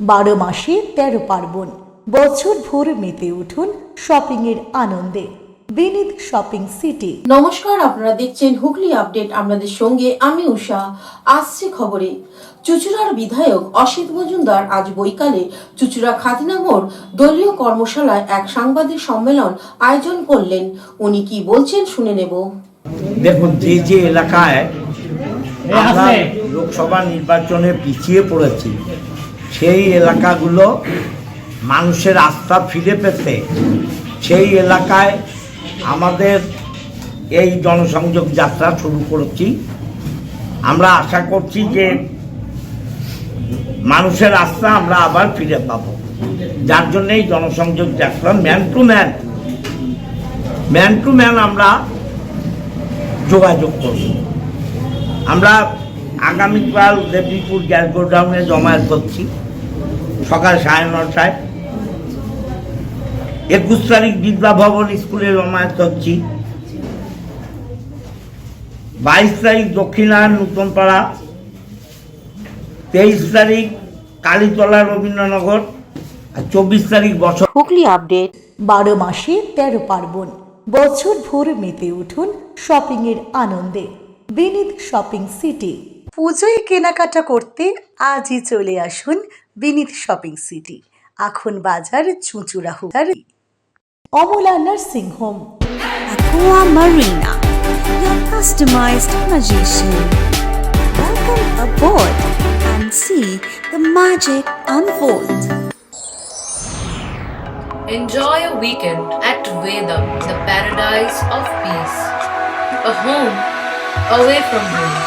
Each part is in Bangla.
12 মাসে 13 পার্বণ, বছর ভোর মেতে উঠুন শপিং এর আনন্দে। বিনীত শপিং সিটি। নমস্কার, আপনারা দেখছেন হুগলি আপডেট। আপনাদের সঙ্গে আমি উষা। আসছে খবরে, চুঁচুড়ার বিধায়ক অসিত মজুমদার আজ বৈকালে চুঁচুড়া খাদিনা মোড় দলীয় কর্মশালায় এক সাংবাদিক সম্মেলন আয়োজন করলেন। উনি কি বলছেন শুনে নেব। দেখুন, যে এলাকায় আমরা লোকসভা নির্বাচনে পিছিয়ে পড়েছি, সেই এলাকাগুলো মানুষের আস্থা ফিরে পেতে সেই এলাকায় আমাদের এই জনসংযোগ যাত্রা শুরু করেছি। আমরা আশা করছি যে মানুষের আস্থা আমরা আবার ফিরে পাব, যার জন্য এই জনসংযোগ যাত্রা ম্যান টু ম্যান আমরা যোগাযোগ করব। আমরা আগামীকাল দেবীপুর গ্যাস গোডাউনে জমায়েত করছি সকাল 9:30টায়। 21 তারিখ বিদ্যা ভবন স্কুলে জমায়েত করছি। 22 তারিখ দক্ষিণায়ন নূতনপাড়া, 23 তারিখ কালীতলা রবীন্দ্রনগর, আর 24 তারিখ বছর। হুগলি আপডেট। 12 মাসে 13 পার্বণ, বছর ভোর মেতে উঠুন শপিং এর আনন্দে। বিনীত শপিং সিটি। পুজোয় কেনাকাটা করতে আজই চলে আসুন বিনীত shopping city, Akhan Bazar, Chuchura, Hooghly. Amala nursing home. Aqua Marina, your customized magician. Welcome aboard and see the magic unfold. Enjoy a weekend at Vedam, the paradise of peace. A home away from home.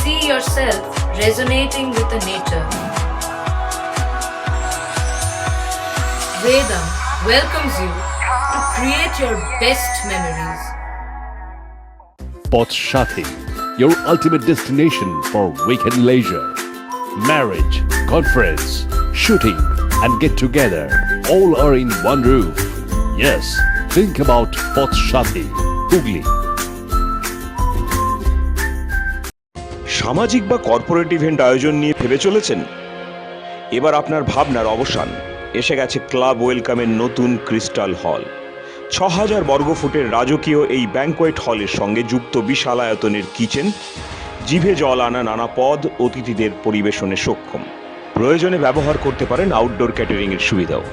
See yourself resonating with the nature. Vedam welcomes you to create your best memories. Poth Shathi, your ultimate destination for weekend leisure. Marriage, conference, shooting and get together all are in one roof. Yes, think about Poth Shathi, Hugli. সামাজিক বা কর্পোরেট ইভেন্ট আয়োজন নিয়ে ভেবে চলেছেন? এবার আপনার ভাবনার অবসান। এসে গেছে ক্লাব ওয়েলকামের নতুন ক্রিস্টাল হল। 6000 বর্গফুটের রাজকীয় এই ব্যাংকোয়েট হলের সঙ্গে যুক্ত বিশাল আয়তনের কিচেন, জিভে জল আনা নানা পদ অতিথিদের পরিবেশনে সক্ষম। প্রয়োজনে ব্যবহার করতে পারেন আউটডোর ক্যাটারিংয়ের সুবিধাও।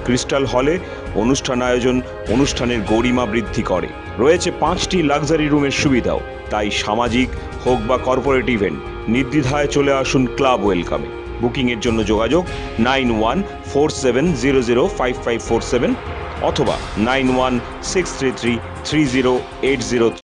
ক্রিস্টাল হলে অনুষ্ঠান আয়োজন অনুষ্ঠানের গরিমা বৃদ্ধি করে। রয়েছে 5টি লাক্সারি রুমের সুবিধাও। তাই সামাজিক হোক বা কর্পোরেট ইভেন্ট, নির্দ্বিধায় চলে আসুন ক্লাব ওয়েলকামে। বুকিংয়ের জন্য যোগাযোগ 9147005547 অথবা 9163333080।